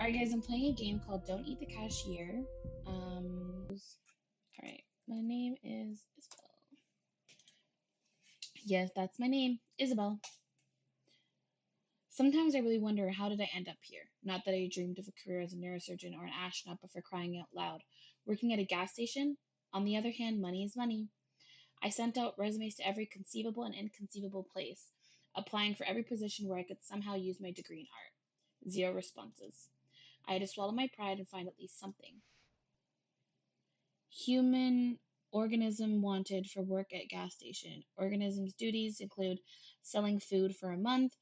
Alright, guys, I'm playing a game called Don't Eat the Cashier. Alright, my name is Isabel. Yes, that's my name, Isabel. Sometimes I really wonder, how did I end up here? Not that I dreamed of a career as a neurosurgeon or an astronaut, but for crying out loud. Working at a gas station? On the other hand, money is money. I sent out resumes to every conceivable and inconceivable place, applying for every position where I could somehow use my degree in art. Zero responses. I had to swallow my pride and find at least something. Human organism wanted for work at gas station. Organism's duties include selling food for a month,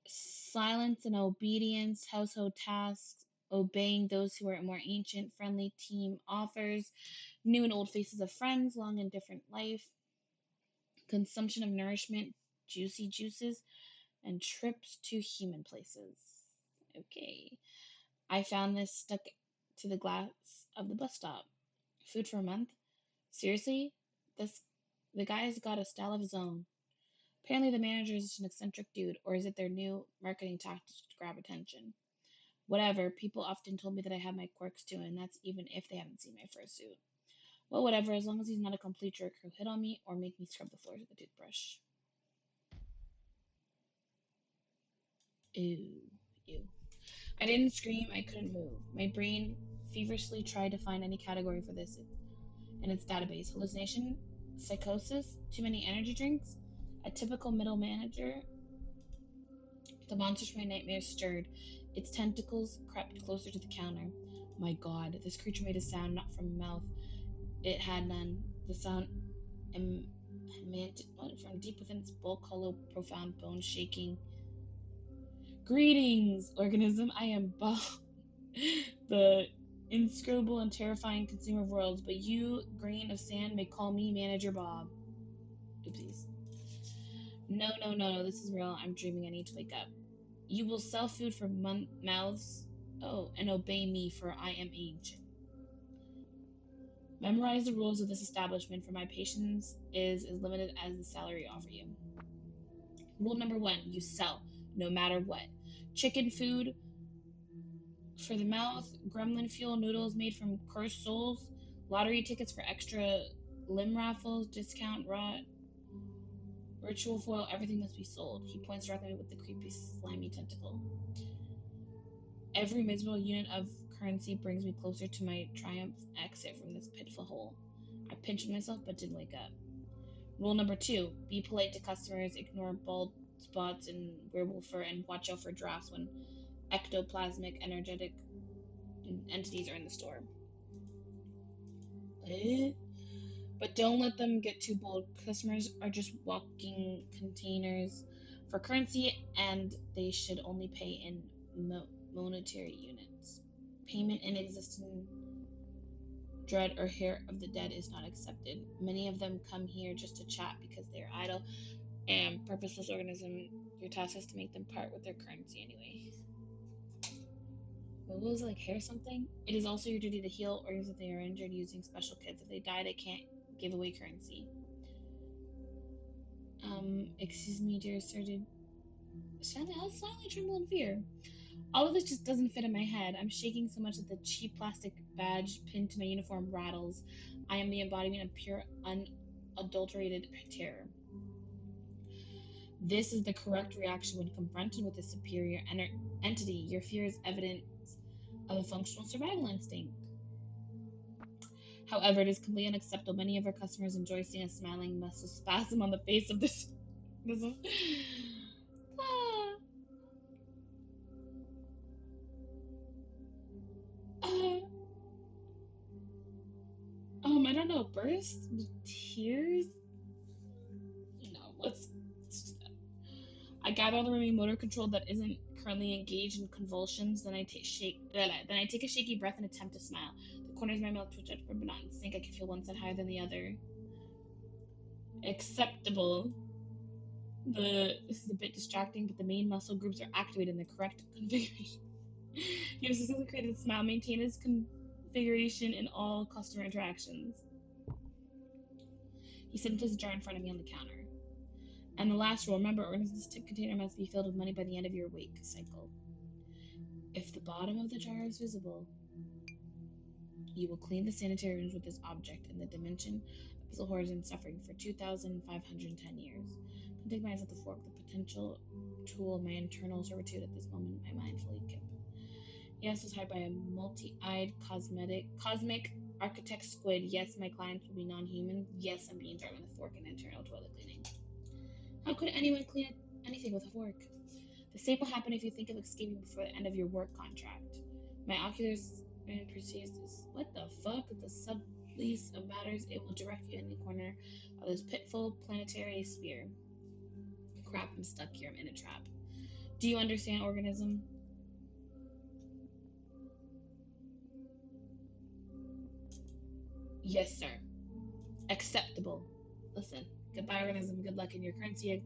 silence and obedience, household tasks, obeying those who are more ancient, friendly team offers, new and old faces of friends, long and different life, consumption of nourishment, juicy juices, and trips to human places. Okay. I found this stuck to the glass of the bus stop. Food for a month? Seriously? This the guy's got a style of his own. Apparently the manager is just an eccentric dude, or is it their new marketing tactic to grab attention? Whatever, people often told me that I have my quirks too, and that's even if they haven't seen my fursuit. Well, whatever, as long as he's not a complete jerk who'll hit on me or make me scrub the floors with a toothbrush. Ew, ew. I didn't scream, I couldn't move. My brain feverishly tried to find any category for this in its database. Hallucination, psychosis, too many energy drinks, a typical middle manager. The monster from my nightmares stirred. Its tentacles crept closer to the counter. My god, this creature made a sound not from a mouth. It had none. The sound emanated from deep within its bulk, hollow, profound bones shaking. Greetings, organism. I am Bob, the inscrutable and terrifying consumer of worlds, but you, grain of sand, may call me Manager Bob. Oopsies. No, no, no, no, this is real. I'm dreaming. I need to wake up. You will sell food for mouths. Oh, and obey me, for I am ancient. Memorize the rules of this establishment, for my patience is as limited as the salary I offer you. Rule number one, you sell, no matter what. Chicken food for the mouth, gremlin fuel noodles made from cursed souls, lottery tickets for extra limb raffles, discount raw ritual foil, everything must be sold. He points directly with the creepy, slimy tentacle. Every miserable unit of currency brings me closer to my triumph exit from this pitiful hole. I pinched myself but didn't wake up. Rule number two, be polite to customers, ignore bald spots and werewolf fur, and watch out for drafts when ectoplasmic energetic entities are in the store. Eh? But don't let them get too bold. Customers are just walking containers for currency, and they should only pay in monetary units. Payment in existing dread or hair of the dead is not accepted. Many of them come here just to chat because they are idle and purposeless organism. Your task is to make them part with their currency anyway. What was it, like hair something? It is also your duty to heal organs if they are injured using special kits. If they die, they can't give away currency. Excuse me, dear surgeon. I'll slightly tremble in fear. All of this just doesn't fit in my head. I'm shaking so much that the cheap plastic badge pinned to my uniform rattles. I am the embodiment of pure, unadulterated terror. This is the correct reaction when confronted with a superior entity. Your fear is evidence of a functional survival instinct. However, it is completely unacceptable. Many of our customers enjoy seeing a smiling muscle spasm on the face of this. This is. Ah, uh, I don't know. Burst? Tears? No, I gather all the remaining motor control that isn't currently engaged in convulsions. Then I take a shaky breath and attempt to smile. The corners of my mouth twitch up, but not in sync. I can feel one side higher than the other. Acceptable. This is a bit distracting, but the main muscle groups are activated in the correct configuration. You have successfully created a smile. Maintain this configuration in all customer interactions. He sent his jar in front of me on the counter. And the last rule, remember, organism's tip container must be filled with money by the end of your wake cycle. If bottom of the jar is visible. You will clean the sanitary rooms with this object in the dimension of the horizon suffering for 2,510 years. Can take my eyes at the fork, the potential tool of my internal servitude at this moment, my mindfully kip. Yes, was hired by a multi-eyed cosmic architect squid. Yes, my clients will be non-human. Yes, I'm being driven with a fork in internal toilet cleaning. How could anyone clean anything with a fork? The same will happen if you think of escaping before the end of your work contract. My oculars perceives this. What the fuck? The sublease of matters, it will direct you in the corner of this pitful planetary sphere. Crap, I'm stuck here. I'm in a trap. Do you understand, organism? Yes, sir. Acceptable. Listen, goodbye, organism. Good luck in your currency.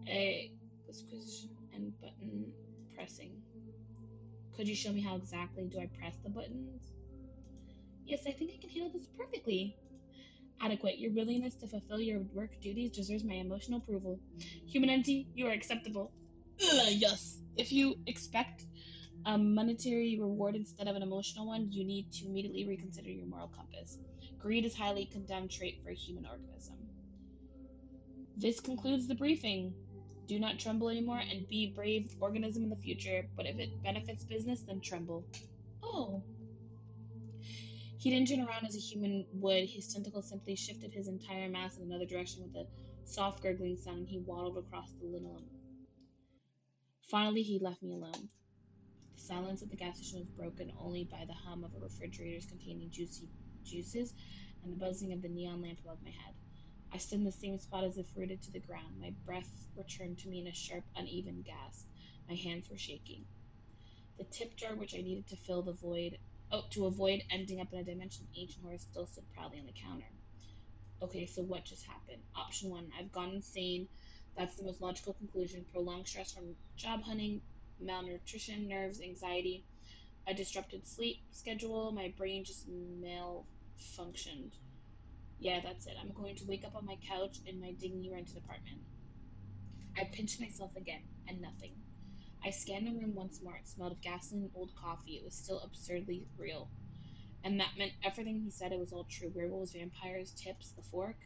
A disquisition and button pressing. Could you show me how exactly do I press the buttons? Yes, I think I can handle this perfectly. Adequate. Your willingness to fulfill your work duties deserves my emotional approval. Human entity, you are acceptable. Yes. If you expect a monetary reward instead of an emotional one, you need to immediately reconsider your moral compass. Greed is a highly condemned trait for a human organism. This concludes the briefing. Do not tremble anymore and be a brave organism in the future, but if it benefits business, then tremble. Oh. He didn't turn around as a human would. His tentacles simply shifted his entire mass in another direction with a soft gurgling sound, and he waddled across the linoleum. Finally, he left me alone. The silence at the gas station was broken only by the hum of refrigerators containing juicy juices and the buzzing of the neon lamp above my head. I stood in the same spot as if rooted to the ground. My breath returned to me in a sharp, uneven gasp. My hands were shaking. The tip jar which I needed to fill the void, to avoid ending up in a dimension of ancient horror, still stood proudly on the counter. Okay, so what just happened? Option one, I've gone insane. That's the most logical conclusion. Prolonged stress from job hunting, malnutrition, nerves, anxiety, a disrupted sleep schedule. My brain just malfunctioned. Yeah, that's it. I'm going to wake up on my couch in my dingy rented apartment. I pinched myself again, and nothing. I scanned the room once more. It smelled of gasoline and old coffee. It was still absurdly real. And that meant everything he said, it was all true. Werewolves, vampires, tips, the fork.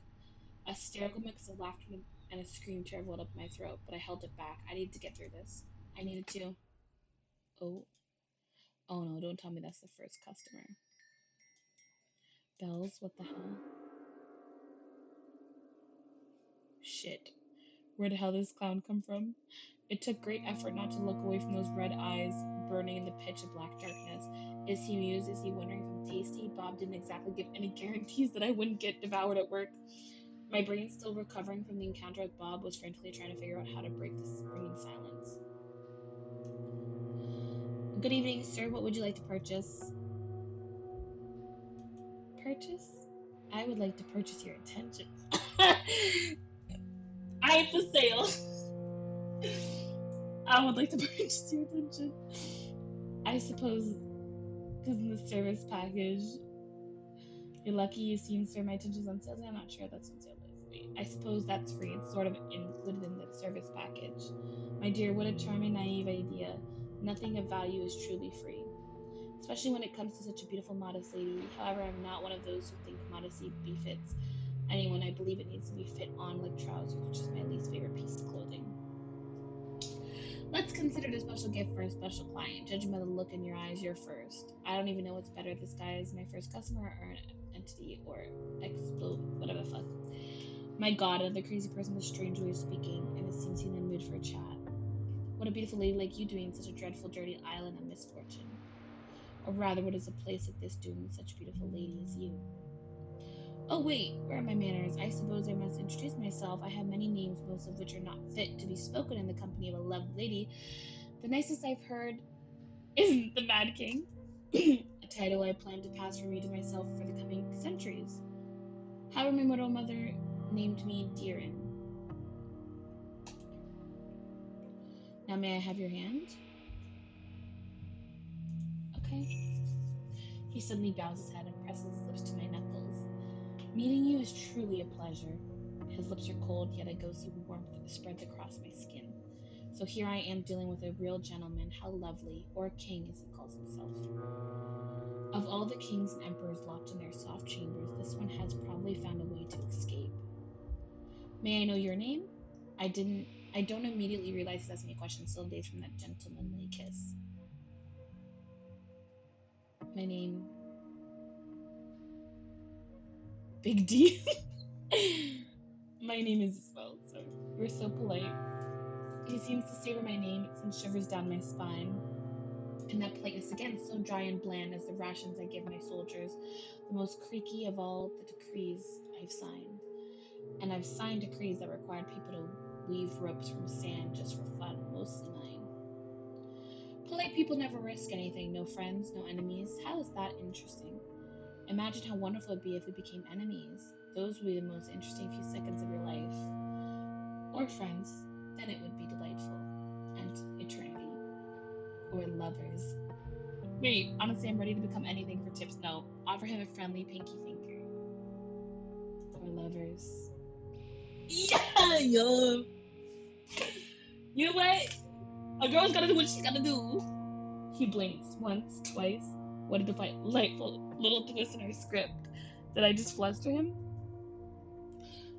A hysterical mix of laughter and a scream traveled up my throat, but I held it back. I needed to get through this. I needed to. Oh, oh no, don't tell me that's the first customer. Bells, what the hell? Shit. Where the hell did this clown come from? It took great effort not to look away from those red eyes burning in the pitch of black darkness. Is he amused? Is he wondering if I'm tasty? Bob didn't exactly give any guarantees that I wouldn't get devoured at work. My brain, still recovering from the encounter with Bob, was frantically trying to figure out how to break this ringing silence. Good evening, sir. What would you like to purchase? Purchase? I would like to purchase your attention. I am the sale. I would like to purchase your attention. I suppose, because in the service package, you're lucky you seem, sir, my attention's on sale. I'm not sure that's on sale. Wait, I suppose that's free. It's sort of included in the service package. My dear, what a charming, naive idea. Nothing of value is truly free, especially when it comes to such a beautiful, modest lady. However, I'm not one of those who think modesty befits anyone. I believe it needs to be fit on like trousers, which is my least favorite piece of clothing. Let's consider it a special gift for a special client. Judging by the look in your eyes, you're first. I don't even know what's better, this guy is my first customer or an entity or explode, whatever the fuck. My god, another crazy person with a strange way of speaking, and it seems he's in the mood for a chat. What a beautiful lady like you doing in such a dreadful, dirty island of misfortune. Or rather, what is a place like this doing with such a beautiful lady as you? Oh, wait, where are my manners? I suppose I must introduce myself. I have many names, most of which are not fit to be spoken in the company of a lovely lady. The nicest I've heard is the Mad King, a title I plan to pass from me to myself for the coming centuries. However, my mortal mother named me Deerin. Now, may I have your hand? Okay. He suddenly bows his head and presses his lips to my knuckles. Meeting you is truly a pleasure. His lips are cold, yet a ghostly warmth spreads across my skin. So here I am dealing with a real gentleman, how lovely, or a king as he calls himself. Of all the kings and emperors locked in their soft chambers, this one has probably found a way to escape. May I know your name? I don't immediately realize he asked me a question, still days from that gentlemanly kiss. My name, Big D. My name is Isabel, so you're so polite. He seems to savor my name, it sends shivers down my spine. And that politeness again, so dry and bland as the rations I give my soldiers, the most creaky of all the decrees I've signed. And I've signed decrees that required people to weave ropes from sand just for fun, mostly mine. Polite people never risk anything, no friends, no enemies. How is that interesting? Imagine how wonderful it would be if we became enemies. Those would be the most interesting few seconds of your life. Or friends, then it would be delightful. And eternity. Or lovers. Wait, honestly, I'm ready to become anything for tips. No, offer him a friendly pinky finger. Or lovers. Yeah, yo. You know what? A girl's gotta do what she's gotta do. He blinks once, twice. What a delightful little twist in our script. Did I just fluster him?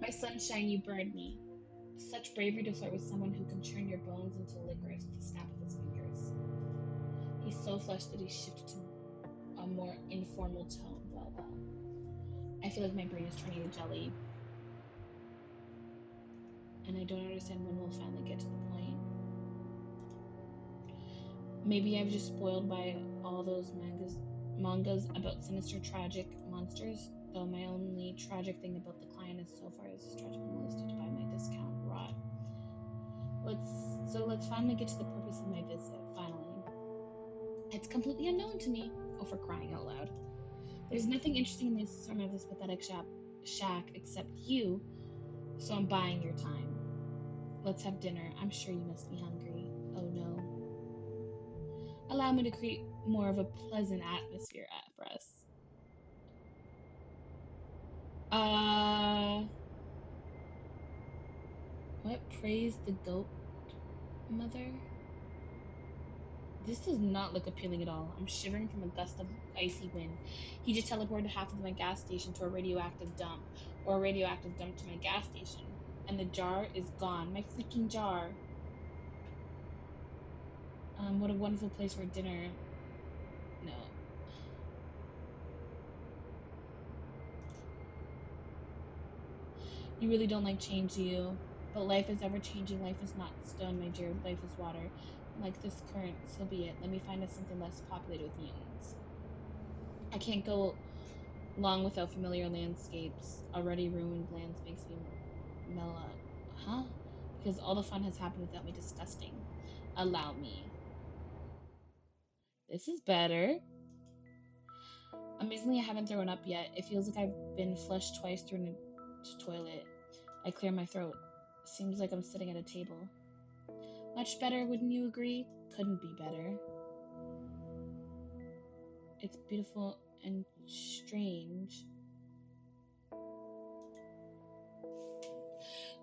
My sunshine, you burned me. Such bravery to flirt with someone who can churn your bones into licorice with the snap of his fingers. He's so flushed that he shifted to a more informal tone. Well. I feel like my brain is turning to jelly. And I don't understand when we'll finally get to the point. Maybe I was just spoiled by all those mangas about sinister, tragic monsters. Though my only tragic thing about the client is so far as tragic molested by my discount rot. Let's finally get to the purpose of my visit. Finally, it's completely unknown to me. Oh, for crying out loud! There's nothing interesting in the assortment of this pathetic shack except you. So I'm buying your time. Let's have dinner. I'm sure you must be hungry. Oh no. Allow me to create more of a pleasant atmosphere for us. Uh, what? Praise the goat mother? This does not look appealing at all. I'm shivering from a gust of icy wind. He just teleported half of my gas station to a radioactive dump, or a radioactive dump to my gas station. And the jar is gone. My freaking jar. What a wonderful place for dinner. No. You really don't like change, do you? But life is ever changing. Life is not stone, my dear. Life is water. And like this current, so be it. Let me find us something less populated with mutants. I can't go long without familiar landscapes. Already ruined lands makes me mellow. Huh? Because all the fun has happened without me disgusting. Allow me. This is better. Amazingly, I haven't thrown up yet. It feels like I've been flushed twice through a toilet. I clear my throat. Seems like I'm sitting at a table. Much better, wouldn't you agree? Couldn't be better. It's beautiful and strange.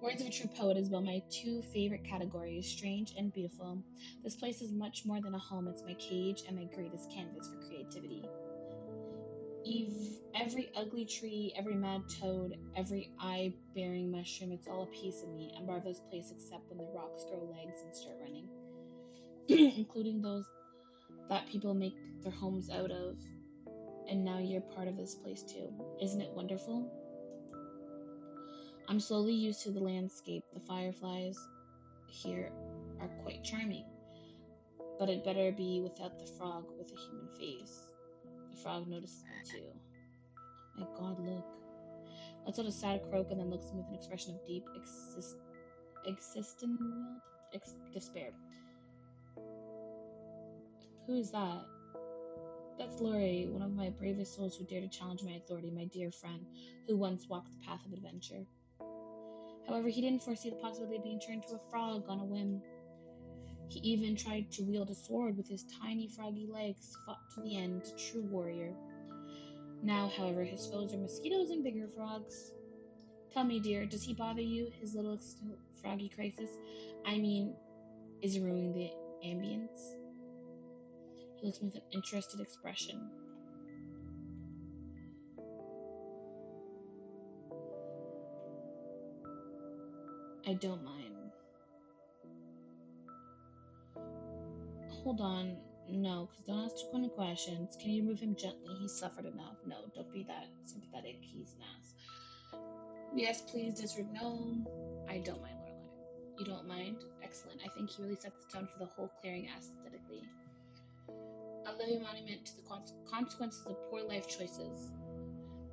Words of a true poet is well my two favorite categories, strange and beautiful. This place is much more than a home. It's my cage and my greatest canvas for creativity. Every ugly tree, every mad toad, every eye-bearing mushroom, it's all a piece of me. A marvelous place except when the rocks grow legs and start running. Including those that people make their homes out of. And now you're part of this place too. Isn't it wonderful? I'm slowly used to the landscape. The fireflies here are quite charming. But it better be without the frog with a human face. The frog notices me too. My god, look. Lets out a sad croak and then looks at me with an expression of deep existential despair. Who is that? That's Lori, one of my bravest souls who dare to challenge my authority, my dear friend, who once walked the path of adventure. However, he didn't foresee the possibility of being turned into a frog on a whim. He even tried to wield a sword with his tiny froggy legs, fought to the end, a true warrior. Now, however, his foes are mosquitoes and bigger frogs. Tell me, dear, does he bother you, his little froggy crisis? I mean, Is it ruining the ambience? He looks at me with an interested expression. I don't mind. Hold on. No, because don't ask too many questions. Can you remove him gently? He's suffered enough. No, don't be that sympathetic. He's an ass. Yes, please, disregard. No, I don't mind, Lorelai. You don't mind? Excellent. I think he really sets the tone for the whole clearing aesthetically. A living monument to the consequences of poor life choices.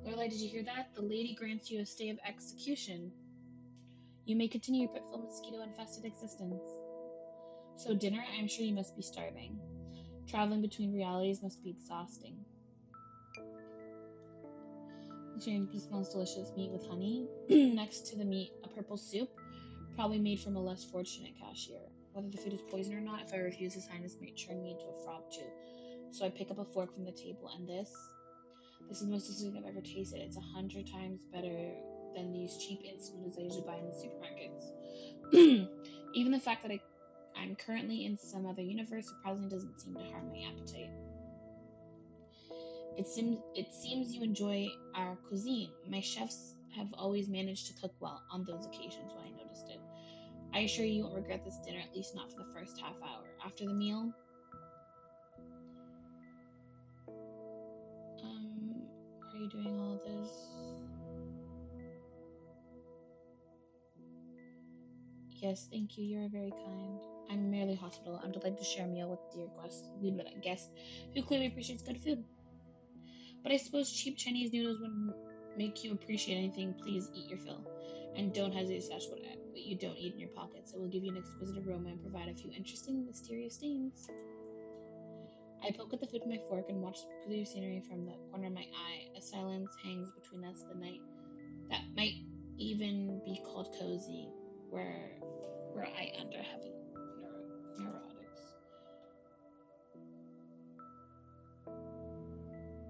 Lorelai, did you hear that? The lady grants you a stay of execution. You may continue your pitiful mosquito-infested existence. So dinner, I'm sure you must be starving. Traveling between realities must be exhausting. It smells delicious. Meat with honey. Next to the meat, a purple soup, probably made from a less fortunate cashier. Whether the food is poison or not, if I refuse, His Highness might turn me into a frog too. So I pick up a fork from the table, and this is the most delicious I've ever tasted. It's 100 times better than these cheap instant noodles I usually buy in the supermarkets. Even the fact that I'm currently in some other universe surprisingly doesn't seem to harm my appetite. It seems you enjoy our cuisine. My chefs have always managed to cook well on those occasions when I noticed it. I assure you won't regret this dinner, at least not for the first half hour. After the meal, are you doing all of this? Yes, thank you. You're very kind. I'm merely hospitable. I'm delighted to share a meal with dear guest who clearly appreciates good food. But I suppose cheap Chinese noodles wouldn't make you appreciate anything. Please eat your fill. And don't hesitate to stash what you don't eat in your pockets. It will give you an exquisite aroma and provide a few interesting, mysterious stains. I poke at the food with my fork and watch the peculiar scenery from the corner of my eye. A silence hangs between us the night that might even be called cozy, where I under heavy neurotics.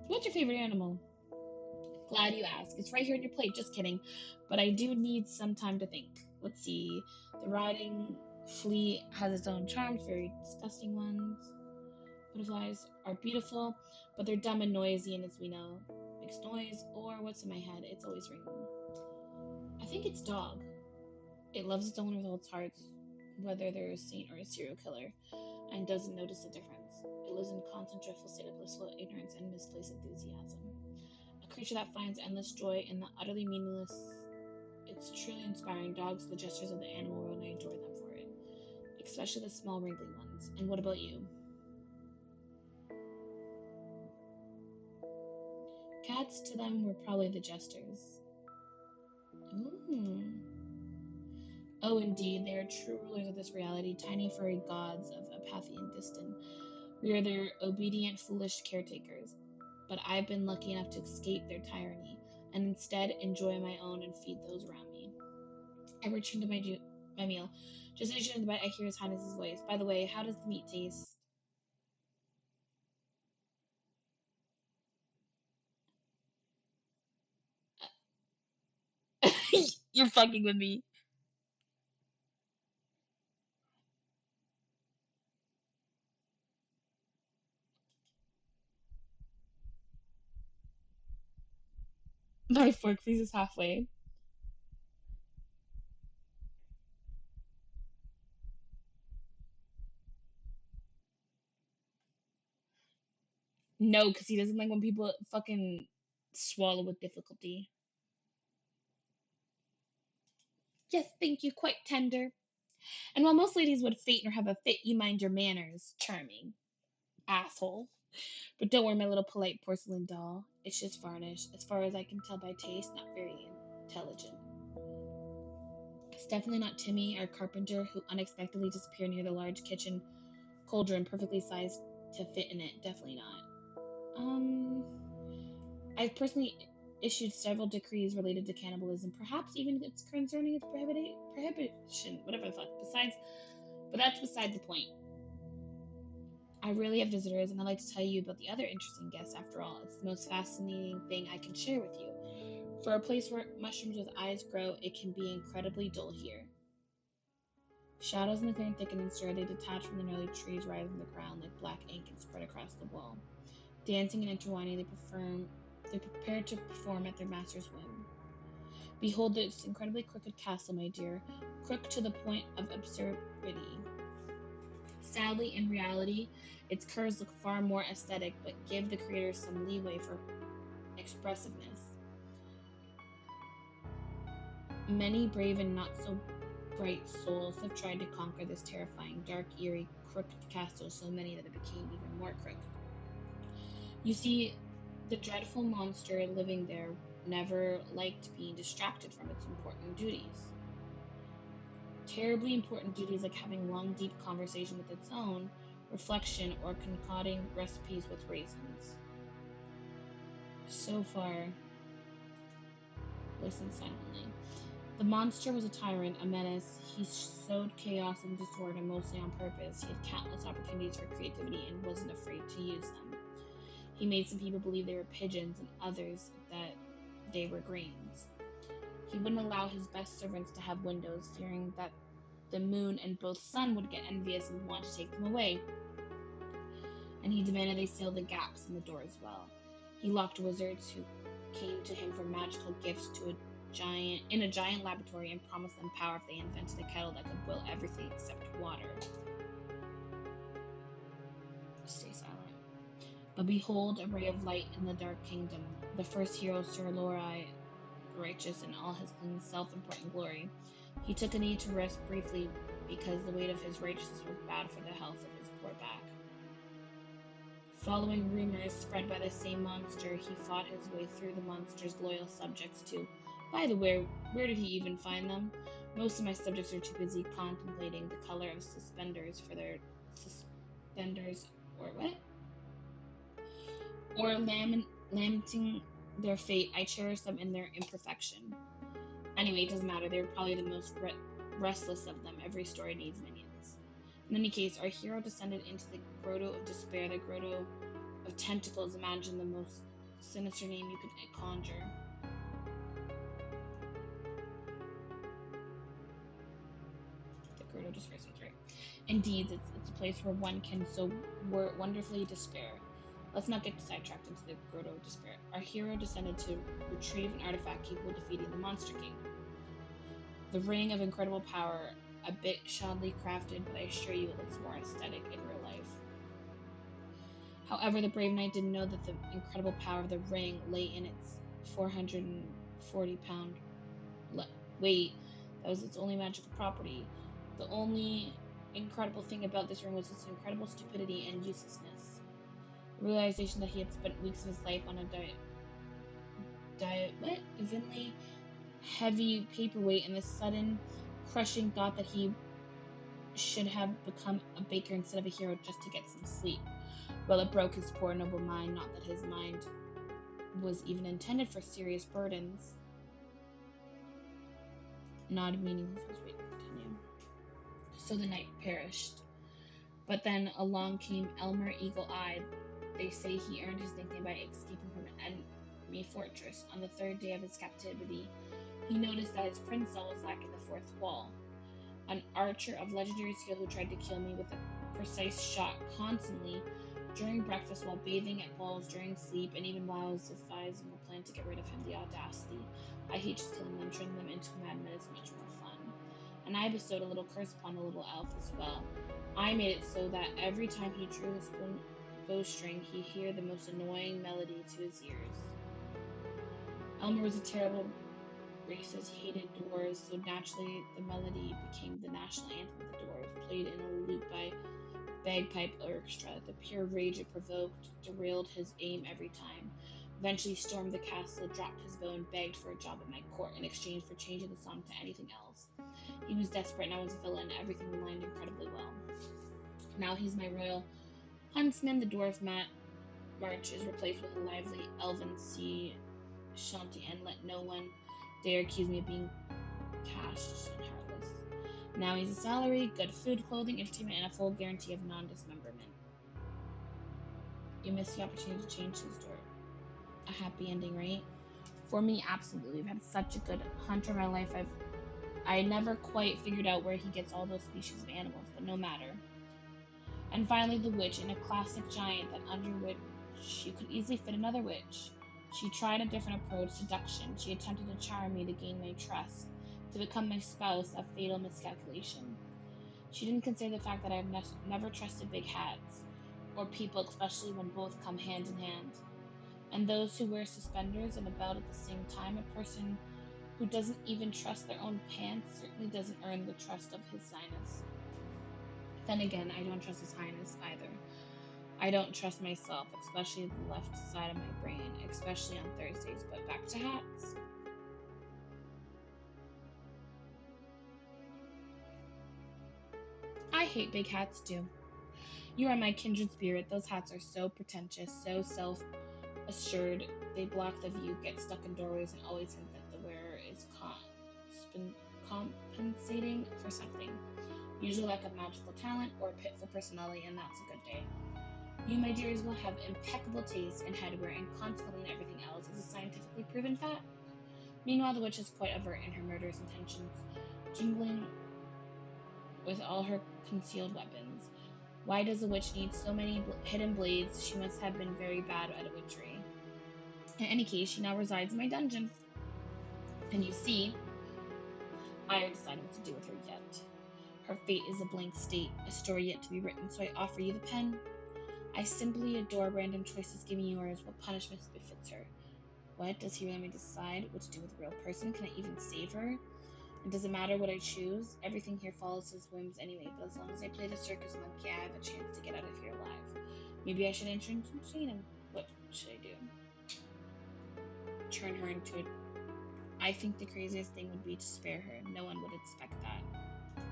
What's your favorite animal? Glad you asked. It's right here on your plate. Just kidding. But I do need some time to think. Let's see. The riding flea has its own charms, very disgusting ones. Butterflies are beautiful, but they're dumb and noisy, and as we know, makes noise, or what's in my head, it's always ringing. I think it's dog. It loves its owner with all its heart, whether they're a saint or a serial killer, and doesn't notice the difference. It lives in a constant, dreadful state of blissful ignorance and misplaced enthusiasm. A creature that finds endless joy in the utterly meaningless. It's truly inspiring. Dogs are the gestures of the animal world, and I adore them for it, especially the small, wrinkly ones. And what about you? Cats to them were probably the jesters. Ooh. Oh, indeed, they are true rulers of this reality, tiny furry gods of apathy and distance. We are their obedient, foolish caretakers. But I've been lucky enough to escape their tyranny, and instead enjoy my own and feed those around me. I return to my meal. Just as I in the bed, I hear His Highness's voice. By the way, how does the meat taste? You're fucking with me. My fork freezes halfway. No, because he doesn't like when people fucking swallow with difficulty. Yes, thank you, quite tender. And while most ladies would faint or have a fit, you mind your manners. Charming. Asshole. But don't worry, my little polite porcelain doll. It's just varnish. As far as I can tell by taste, not very intelligent. It's definitely not Timmy, our carpenter, who unexpectedly disappeared near the large kitchen cauldron perfectly sized to fit in it. Definitely not. Um, I've personally issued several decrees related to cannibalism, perhaps even it's concerning its prohibition, whatever the fuck. But that's beside the point. I really have visitors, and I'd like to tell you about the other interesting guests. After all, it's the most fascinating thing I can share with you. For a place where mushrooms with eyes grow, it can be incredibly dull here. Shadows in the clearing thicken and stir. They detach from the gnarly trees, rise on the ground like black ink and spread across the wall. Dancing and intertwining, they prepare to perform at their master's whim. Behold this incredibly crooked castle, my dear, crooked to the point of absurdity. Sadly, in reality, its curves look far more aesthetic, but give the creators some leeway for expressiveness. Many brave and not so bright souls have tried to conquer this terrifying, dark, eerie, crooked castle, so many that it became even more crooked. You see, the dreadful monster living there never liked being distracted from its important duties. Terribly important duties like having long, deep conversation with its own, reflection, or concocting recipes with raisins. So far, listen silently. The monster was a tyrant, a menace. He sowed chaos and disorder mostly on purpose. He had countless opportunities for creativity and wasn't afraid to use them. He made some people believe they were pigeons and others that they were grains. He wouldn't allow his best servants to have windows, fearing that the moon and both sun would get envious and want to take them away. And he demanded they seal the gaps in the door as well. He locked wizards who came to him for magical gifts to a giant laboratory and promised them power if they invented a kettle that could boil everything except water. Stay silent. But behold, a ray of light in the dark kingdom. The first hero, Sir Lorai, righteous in all his clean self-important glory. He took a knee to rest briefly because the weight of his righteousness was bad for the health of his poor back. Following rumors spread by the same monster, he fought his way through the monster's loyal subjects too. By the way, where did he even find them? Most of my subjects are too busy contemplating the color of suspenders for their suspenders, or what? Or lamenting their fate. I cherish them in their imperfection. Anyway, it doesn't matter. They're probably the most restless of them. Every story needs minions. In any case, our hero descended into the grotto of despair, the grotto of tentacles. Imagine the most sinister name you could conjure. The grotto of despair sounds right. Indeed, it's a place where one can so wonderfully despair. Let's not get sidetracked into the grotto of despair. Our hero descended to retrieve an artifact capable of defeating the Monster King. The ring of incredible power, a bit shoddily crafted, but I assure you it looks more aesthetic in real life. However, the brave knight didn't know that the incredible power of the ring lay in its 440-pound weight. That was its only magical property. The only incredible thing about this ring was its incredible stupidity and uselessness. The realization that he had spent weeks of his life on a divinely heavy paperweight, and the sudden crushing thought that he should have become a baker instead of a hero just to get some sleep. Well, it broke his poor noble mind, not that his mind was even intended for serious burdens. Not meaning wait, continue. So the knight perished. But then along came Elmer Eagle-Eyed. They say he earned his nickname by escaping from an enemy fortress. On the third day of his captivity, he noticed that his prince cell was lacking the fourth wall. An archer of legendary skill who tried to kill me with a precise shot constantly during breakfast, while bathing at balls, during sleep, and even while I was devising a plan to get rid of him. The audacity. I hate just killing them. Turning them into madmen is much more fun. And I bestowed a little curse upon the little elf as well. I made it so that every time he drew his bowstring, he'd hear the most annoying melody to his ears. Elmer was a terrible racist, hated dwarves, so naturally the melody became the national anthem of the dwarves, played in a lute by bagpipe orchestra. The pure rage it provoked derailed his aim every time. Eventually, he stormed the castle, dropped his bow, and begged for a job at my court in exchange for changing the song to anything else. He was desperate, and I was a villain. Everything aligned incredibly well. Now he's my royal huntsman. The dwarf march is replaced with a lively elven sea shanty, and let no one dare accuse me of being cash and heartless. Now he's a salary, good food, clothing, entertainment, and a full guarantee of non-dismemberment. You missed the opportunity to change his story. A happy ending, right? For me, absolutely. I've had such a good hunter in my life. I never quite figured out where he gets all those species of animals, but no matter. And finally, the witch, in a classic giant that under which you could easily fit another witch. She tried a different approach, seduction. She attempted to charm me to gain my trust, to become my spouse, a fatal miscalculation. She didn't consider the fact that I have never trusted big hats, or people, especially when both come hand in hand. And those who wear suspenders and a belt at the same time, a person who doesn't even trust their own pants certainly doesn't earn the trust of His Highness. Then again, I don't trust His Highness either. I don't trust myself, especially the left side of my brain, especially on Thursdays. But back to hats. I hate big hats too. You are my kindred spirit. Those hats are so pretentious, so self assured. They block the view, get stuck in doorways, and always hint that the wearer is compensating for something. Usually like a magical talent or a pitiful personality, and that's a good day. You, my dears, will have impeccable taste in headwear and consequently in everything else is a scientifically proven fact. Meanwhile, the witch is quite avert in her murderous intentions, jingling with all her concealed weapons. Why does the witch need so many hidden blades? She must have been very bad at a witchery. In any case, she now resides in my dungeon. And you see, I haven't decided what to do with her yet. Her fate is a blank slate, a story yet to be written, so I offer you the pen. I simply adore random choices given yours, what punishment befits her. What, does he let me decide what to do with a real person? Can I even save her? And does it matter what I choose? Everything here follows his whims anyway, but as long as I play the circus monkey, I have a chance to get out of here alive. Maybe I should enter into him. What should I do? Turn her into a... I think the craziest thing would be to spare her. No one would expect that.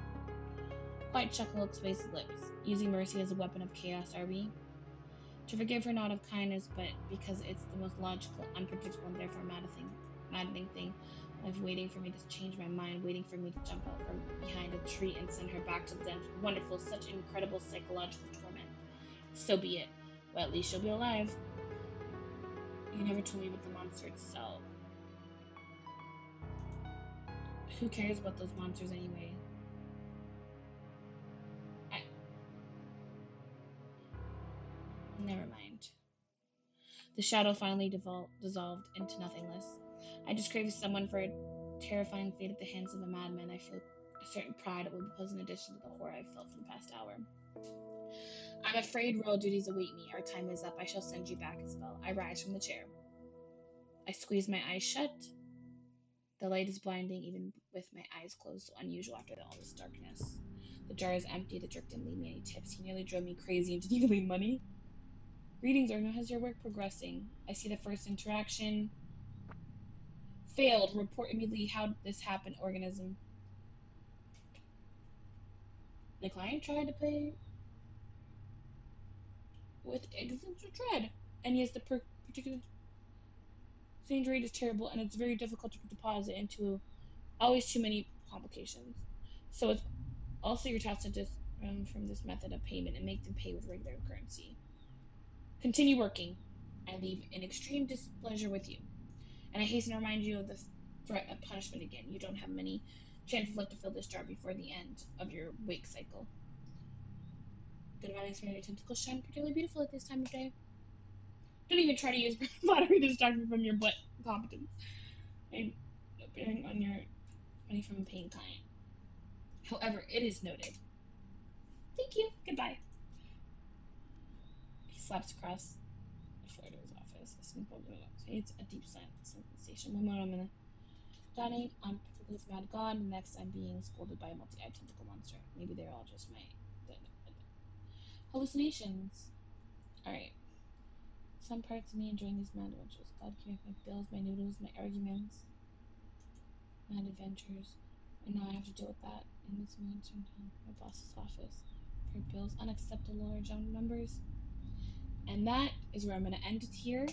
Quiet chuckle exposed his lips. Using mercy as a weapon of chaos, are we? To forgive her not of kindness, but because it's the most logical, unpredictable, and therefore maddening thing of waiting for me to change my mind, waiting for me to jump out from behind a tree and send her back to the den. Wonderful, such incredible psychological torment. So be it. Well, at least she'll be alive. You never told me about the monster itself. Who cares about those monsters anyway? Never mind. The shadow finally dissolved into nothingness. I just crave someone for a terrifying fate at the hands of a madman. I feel a certain pride it will be pleasant addition to the horror I've felt for the past hour. I'm afraid royal duties await me. Our time is up. I shall send you back as well. I rise from the chair. I squeeze my eyes shut. The light is blinding, even with my eyes closed, so unusual after all this darkness. The jar is empty. The jerk didn't leave me any tips. He nearly drove me crazy and didn't even leave money. Greetings, Orno. How's your work progressing? I see the first interaction. Failed. Report immediately how did this happen, organism. The client tried to pay with existential dread, and yes, the particular exchange rate is terrible, and it's very difficult to deposit into always too many complications. So it's also your task to from this method of payment and make them pay with regular currency. Continue working. I leave in extreme displeasure with you, and I hasten to remind you of the threat of punishment again. You don't have many chances left to fill this jar before the end of your wake cycle. Good morning, your tentacles shine particularly beautiful at this time of day. Don't even try to use flattery to distract me from your butt competence. I'm bearing on your money from a paying client. However, it is noted. Thank you. Goodbye. He slaps across the floor to his office. It's a deep sensation. One moment I'm gonna donate. I'm perfectly mad god. Next, I'm being scolded by a multi-eyed tentacle monster. Maybe they're all just my hallucinations. Alright. Some parts of me enjoying these mad adventures. God care my bills, my noodles, my arguments, mad adventures. And now I have to deal with that in this monster town. My boss's office. Per bills, unacceptable large numbers. And that is where I'm going to end it here.